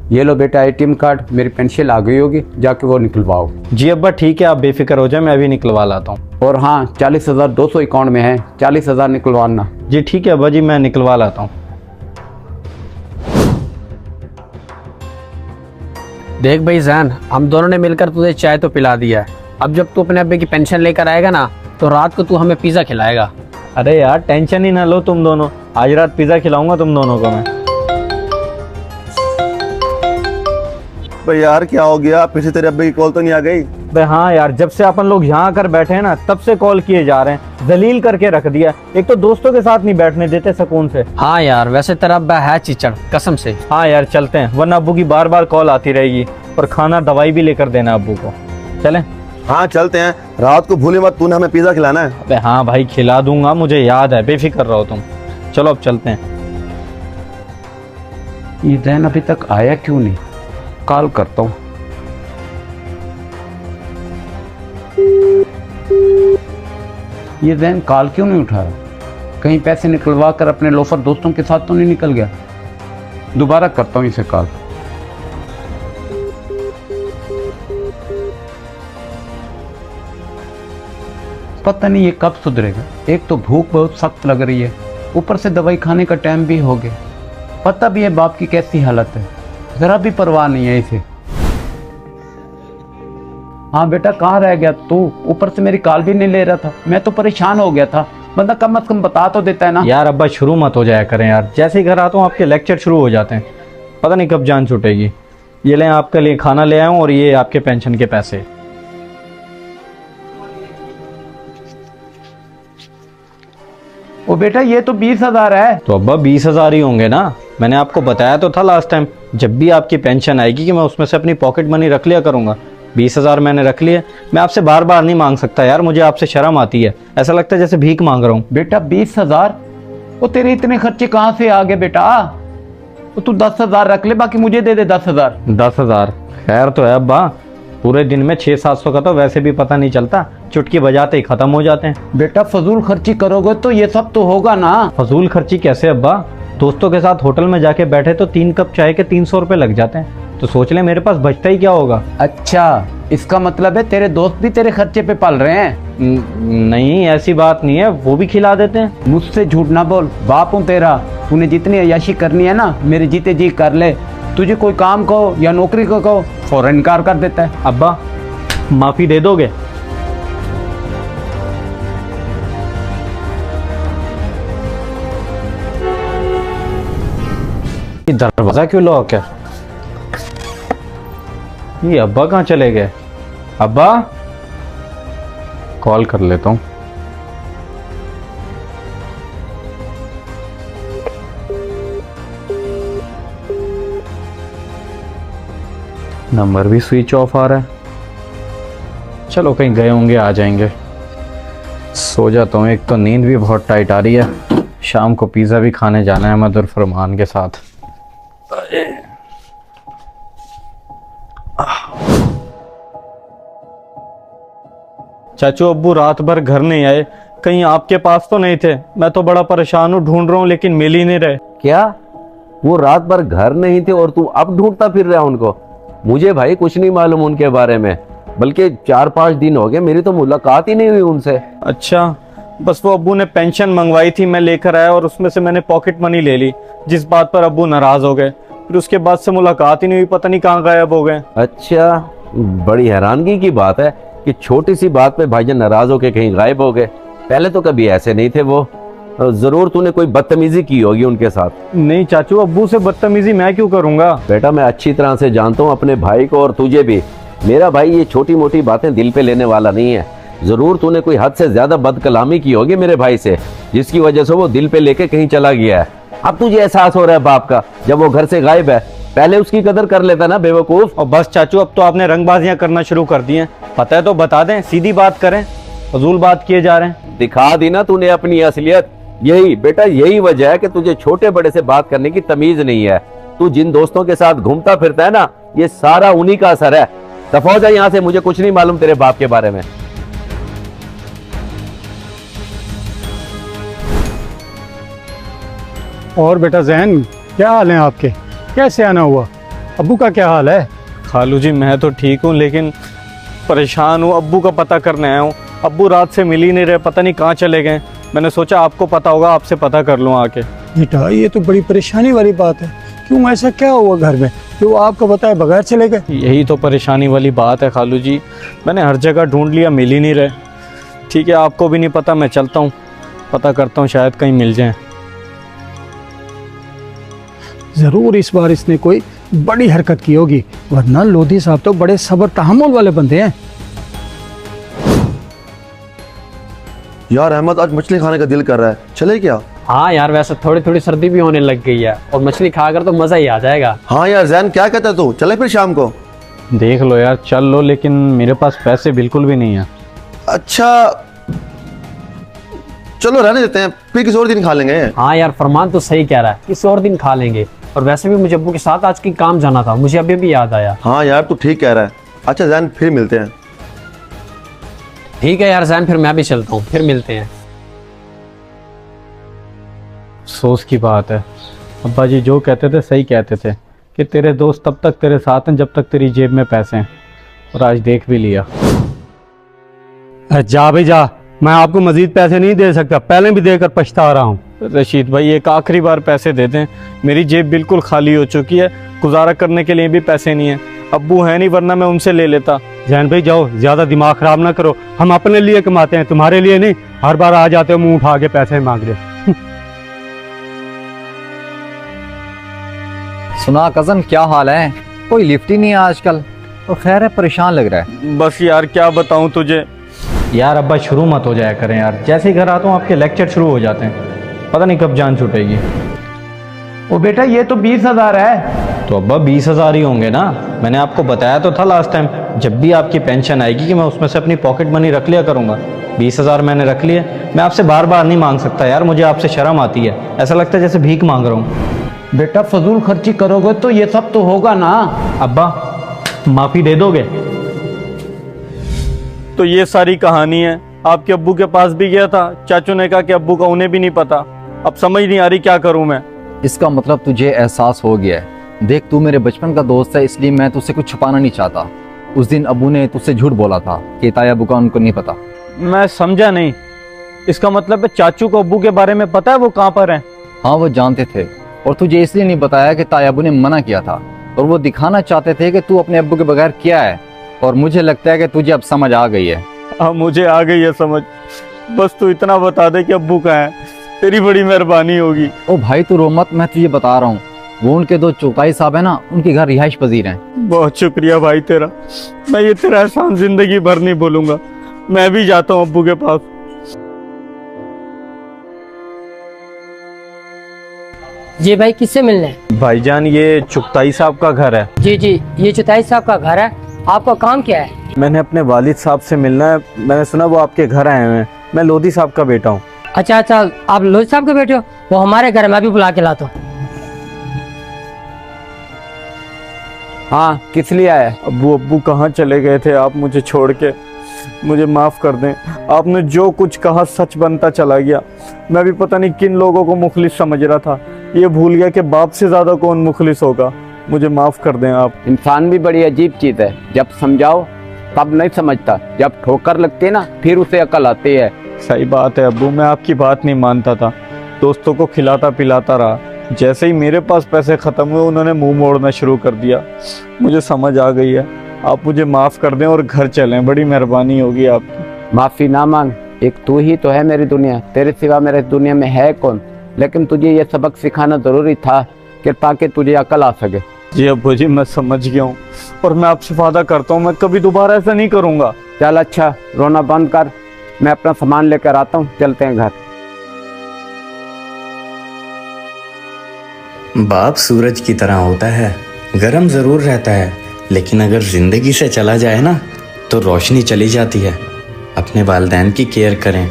ये लो बेटा ATM card, मेरी पेंशन आ गई होगी, जाके वो निकलवाओ। जी अब्बा ठीक है, आप बेफिक्र हो जाए, मैं अभी निकलवा लाता हूँ। और हाँ 40,200 अकाउंट में है, 40,000 निकलवाना। जी ठीक है अब्बा जी, मैं निकलवा लाता हूँ। देख भाई जैन, हम दोनों ने मिलकर तुझे चाय तो पिला दिया है। अब जब तू अपने अब्बे की पेंशन लेकर आएगा ना, तो रात को तू हमें पिज़्ज़ा खिलाएगा। अरे यार टेंशन ही ना लो तुम दोनों, आज रात पिज़्ज़ा खिलाऊंगा तुम दोनों को मैं। भाई यार क्या हो गया, पीछे तेरे अब्बे की कॉल तो नहीं आ गई? बे हाँ यार, जब से अपन लोग यहाँ आकर बैठे हैं ना, तब से कॉल किए जा रहे हैं, जलील करके रख दिया। एक तो दोस्तों के साथ नहीं बैठने देते सुकून से। हाँ यार, वैसे तेरा अब्बा है चिचड़, कसम से। हाँ यार चलते हैं, वरना अब्बू की बार बार कॉल आती रहेगी। और खाना दवाई भी लेकर देना अब्बू को। चलें? हाँ चलते हैं, रात को भूले मत, तूने हमें पिज्जा खिलाना है। अबे हाँ भाई खिला दूंगा, मुझे याद है, बेफिक्र रहो तुम। चलो अब चलते हैं। ये जैन अभी तक आया क्यों नहीं? कॉल करता हूँ। ये जैन कॉल क्यों नहीं उठा रहा? कहीं पैसे निकलवा कर अपने लोफर दोस्तों के साथ तो नहीं निकल गया? दोबारा करता हूँ इसे कॉल। पता नहीं ये कब सुधरेगा। एक तो भूख बहुत सख्त लग रही है, ऊपर से दवाई खाने का टाइम भी हो गया। पता भी है बाप की कैसी हालत है, जरा भी परवाह नहीं है इसे। हाँ बेटा कहाँ रह गया तू? ऊपर से मेरी कॉल भी नहीं ले रहा था, मैं तो परेशान हो गया था। बंदा कम से कम बता तो देता है ना। यार अब्बा शुरू मत हो जाया करें यार, जैसे ही घर आता हूँ आपके लेक्चर शुरू हो जाते हैं, पता नहीं कब जान छूटेगी। ये लें आपके लिए खाना ले आया हूँ, और ये आपके पेंशन के पैसे। ओ बेटा ये तो 20,000 है। तो अब्बा 20,000 ही होंगे ना, मैंने आपको बताया तो था लास्ट टाइम, जब भी आपकी पेंशन आएगी कि मैं उसमें से अपनी पॉकेट मनी रख लिया करूंगा। 20,000 मैंने रख लिए, मैं आपसे बार बार नहीं मांग सकता यार, मुझे आपसे शर्म आती है, ऐसा लगता है जैसे भीख मांग रहा हूँ। बेटा 20,000? वो तेरे इतने खर्चे कहाँ से आ गए बेटा? तो तू 10,000 रख ले, बाकी मुझे दे दे 10,000। 10,000 खैर तो है अब्बा, पूरे दिन में 600-700 का तो वैसे भी पता नहीं चलता, चुटकी बजाते ही खत्म हो जाते हैं। बेटा फजूल खर्ची करोगे तो ये सब तो होगा ना। फजूल खर्ची कैसे अब्बा? दोस्तों के साथ होटल में जाके बैठे तो 3 कप चाय के 300 रुपए लग जाते हैं, तो सोच ले मेरे पास बचता ही क्या होगा। अच्छा, इसका मतलब है तेरे दोस्त भी तेरे खर्चे पे पल रहे हैं? नहीं ऐसी बात नहीं है, वो भी खिला देते हैं। मुझसे झूठ ना बोल, बाप हूँ तेरा। तूने जितनी अय्याशी करनी है ना, मेरे जीते जी कर ले। तुझे कोई काम कहो या नौकरी को कहो, फौरन इनकार कर देता है। अब्बा माफी दे दोगे? दरवाजा क्यों लॉक है? ये अब्बा कहाँ चले गए? अब्बा कॉल कर लेता हूँ। नंबर भी स्विच ऑफ आ रहा है। चलो कहीं गए होंगे, आ जाएंगे। सो जाता हूँ, एक तो नींद भी बहुत टाइट आ रही है, शाम को पिज़्ज़ा भी खाने जाना है मधुर फरमान के साथ। चाचू अब्बू रात भर घर नहीं आए, कहीं आपके पास तो नहीं थे? मैं तो बड़ा परेशान हूँ, ढूंढ रहा हूँ लेकिन मिल ही नहीं रहे। क्या वो रात भर घर नहीं थे और तू अब ढूंढता फिर रहा उनको? मुझे भाई कुछ नहीं मालूम उनके बारे में, बल्कि 4-5 दिन हो गए मेरी तो मुलाकात ही नहीं हुई उनसे। अच्छा, बस वो अब्बू ने पेंशन मंगवाई थी, मैं लेकर आया और उसमें से मैंने पॉकेट मनी ले ली, जिस बात पर अब्बू नाराज हो गए। फिर उसके बाद से मुलाकात ही नहीं हुई, पता नहीं कहाँ गायब हो गए। अच्छा, बड़ी हैरानगी की बात है कि छोटी सी बात पे भाईजान नाराज होके कहीं गायब हो गए। पहले तो कभी ऐसे नहीं थे वो। जरूर तूने कोई बदतमीजी की होगी उनके साथ। नहीं चाचू, अब्बू से बदतमीजी मैं क्यों करूंगा? बेटा मैं अच्छी तरह से जानता हूँ अपने भाई को और तुझे भी। मेरा भाई ये छोटी मोटी बातें दिल पे लेने वाला नहीं है। जरूर तूने कोई हद से ज्यादा बदकलामी की होगी मेरे भाई से, जिसकी वजह से वो दिल पे लेके कहीं चला गया है। अब तुझे एहसास हो रहा है बाप का, जब वो घर से गायब है। पहले उसकी कदर कर लेता ना बेवकूफ। और बस चाचू, अब तो आपने रंगबाजियां करना शुरू कर दी हैं। पता है तो बता दें, सीधी बात करें, फजूल बात किए जा रहे हैं। दिखा दी ना तूने अपनी असलियत। यही बेटा, यही वजह है कि तुझे छोटे बड़े से बात करने की तमीज नहीं है। तू जिन दोस्तों के साथ घूमता फिरता है ना, ये सारा उन्हीं का असर है। दफा हो जा यहाँ से, मुझे कुछ नहीं मालूम तेरे बाप के बारे में। और बेटा जैन, क्या हाल है आपके? कैसे आना हुआ? अब्बू का क्या हाल है? खालू जी मैं तो ठीक हूँ, लेकिन परेशान हूँ। अब्बू का पता करने आया हूँ। अब्बू रात से मिल ही नहीं रहे, पता नहीं कहाँ चले गए। मैंने सोचा आपको पता होगा, आपसे पता कर लूँ आके। बेटा ये तो बड़ी परेशानी वाली बात है। क्यों, ऐसा क्या हुआ घर में जो आपको बताए बगैर चले गए? यही तो परेशानी वाली बात है खालू जी। मैंने हर जगह ढूंढ लिया, मिल ही नहीं रहे। ठीक है, आपको भी नहीं पता, मैं चलता हूँ, पता करता हूँ, शायद कहीं मिल जाएं। जरूर इस बार इसने कोई बड़ी हरकत की होगी, वरना लोधी साहब तो बड़े सब्र तहम्मुल वाले बंदे हैं। यार अहमद, आज मछली खाने का दिल कर रहा है, चले क्या? हाँ यार, वैसे थोड़ी थोड़ी सर्दी भी होने लग गई है और मछली खाकर तो मज़ा ही आ जाएगा। हाँ यार जैन, क्या कहता है तू, चले फिर शाम को? देख लो यार, चल लो, लेकिन मेरे पास पैसे बिल्कुल भी नहीं है। अच्छा चलो रहने देते हैं, फिर किसी और दिन खा लेंगे। हाँ यार, फरमान तो सही कह रहा है, किसी और दिन खा लेंगे। और वैसे भी मुझे अब्बू के साथ आज की काम जाना था, मुझे अभी भी याद आया। हाँ यार तू ठीक कह रहा है। अच्छा जैन, फिर मिलते हैं। ठीक है यार जैन, फिर मैं भी चलता हूँ, फिर मिलते हैं। अफसोस की बात है, अब्बा जी जो कहते थे सही कहते थे कि तेरे दोस्त तब तक तेरे साथ हैं जब तक तेरी जेब में पैसे हैं, और आज देख भी लिया। जा भाई जा, मैं आपको मजीद पैसे नहीं दे सकता, पहले भी देकर पछता रहा हूँ। रशीद भाई एक आखिरी बार पैसे दे दें, मेरी जेब बिल्कुल खाली हो चुकी है, गुजारा करने के लिए भी पैसे नहीं है। अब्बू है नहीं, वरना मैं उनसे ले लेता। जैन भाई जाओ, ज्यादा दिमाग खराब ना करो, हम अपने लिए कमाते हैं, तुम्हारे लिए नहीं। हर बार आ जाते हो मुंह उठा के पैसे मांग रहे। सुना कजन, क्या हाल है? कोई लिफ्ट ही नहीं है आजकल, और खैर है, परेशान लग रहा है। बस यार क्या बताऊं तुझे। यार अब्बा शुरू मत हो जाया करें यार, जैसे ही घर आता हूँ आपके लेक्चर शुरू हो जाते हैं, पता नहीं कब जान छूटेगी। ओ बेटा, ये तो 20,000 है। तो अब्बा 20,000 ही होंगे ना, मैंने आपको बताया तो था लास्ट टाइम, जब भी आपकी पेंशन आएगी कि मैं उसमें से अपनी पॉकेट मनी रख लिया करूंगा। 20,000 मैंने रख लिए, मैं आपसे बार बार नहीं मांग सकता यार, मुझे आपसे शर्म आती है, ऐसा लगता है जैसे भीख मांग रहा हूँ। बेटा फजूल खर्ची करोगे तो ये सब तो होगा ना। अब्बा माफी दे दोगे? तो ये सारी कहानी है। आपके अब्बू के पास भी गया था, चाचू ने कहा कि अब्बू का उन्हें भी नहीं पता। अब समझ नहीं आ रही क्या करूं मैं। इसका मतलब तुझे एहसास हो गया है। देख, तू मेरे बचपन का दोस्त है, इसलिए मैं तुझसे कुछ छुपाना नहीं चाहता। उस दिन अब्बू ने तुझसे झूठ बोला था कि ताया अब्बू का उनको नहीं पता। मैं समझा नहीं। इसका मतलब है चाचू को अब्बू के बारे में पता है, वो कहाँ पर है? हाँ वो जानते थे, और तुझे इसलिए नहीं बताया कि ताया अब्बू ने मना किया था, और वो दिखाना चाहते थे कि तू अपने अब्बू के बगैर क्या है। और मुझे लगता है कि तुझे अब समझ आ गई है। हाँ मुझे आ गई है समझ, बस तू इतना बता दे कि अब्बू कहाँ है, तेरी बड़ी मेहरबानी होगी। ओ भाई तू रो मत, मैं तुझे बता रहा हूँ, वो उनके दो चौथाई साहब है ना, उनके घर रिहाइश पजीर हैं। बहुत शुक्रिया भाई तेरा, मैं ये तेरा एहसान जिंदगी भर नहीं भूलूंगा। मैं भी जाता हूँ अब्बू के पास। जी भाई, किससे मिलना है? भाईजान ये चुगताई साहब का घर है। जी जी, ये चुताई साहब का घर है। आपका काम क्या है? मैंने अपने वालिद साहब से मिलना है, मैंने सुना वो आपके घर आए हुए हैं। मैं लोधी साहब का बेटा हूँ। अच्छा अच्छा, आप लोधी साहब के बेटे हो? वो हमारे घर में भी बुला के लाता हूँ। हाँ, किस लिए आया? अब्बू कहाँ चले गए थे आप मुझे छोड़ के? मुझे माफ़ कर दें, आपने जो कुछ कहा सच बनता चला गया। मैं भी पता नहीं किन लोगों को मुखलिस समझ रहा था, ये भूल गया कि बाप से ज़्यादा कौन मुखलिस होगा। मुझे माफ़ कर दें आप। इंसान भी बड़ी अजीब चीज़ है, जब समझाओ तब नहीं समझता, जब ठोकर लगती है ना फिर उसे अकल आती है। सही बात है अब्बू, मैं आपकी बात नहीं मानता था, दोस्तों को खिलाता पिलाता रहा। जैसे ही मेरे पास पैसे ख़त्म हुए उन्होंने मुंह मोड़ना शुरू कर दिया। मुझे समझ आ गई है, आप मुझे माफ़ कर दें और घर चलें, बड़ी मेहरबानी होगी आपकी। माफ़ी ना मांग, एक तू ही तो है मेरी दुनिया, तेरे सिवा मेरे दुनिया में है कौन। लेकिन तुझे ये सबक सिखाना ज़रूरी था कि ताकि तुझे अकल आ सके। जी अब्बू जी, मैं समझ गया हूँ, और मैं आपसे वादा करता हूँ मैं कभी दोबारा ऐसा नहीं करूँगा। चल अच्छा, रोना बंद कर, मैं अपना सामान लेकर आता हूँ, चलते हैं घर। बाप सूरज की तरह होता है, गरम ज़रूर रहता है, लेकिन अगर ज़िंदगी से चला जाए ना तो रोशनी चली जाती है। अपने वालिदैन की केयर करें,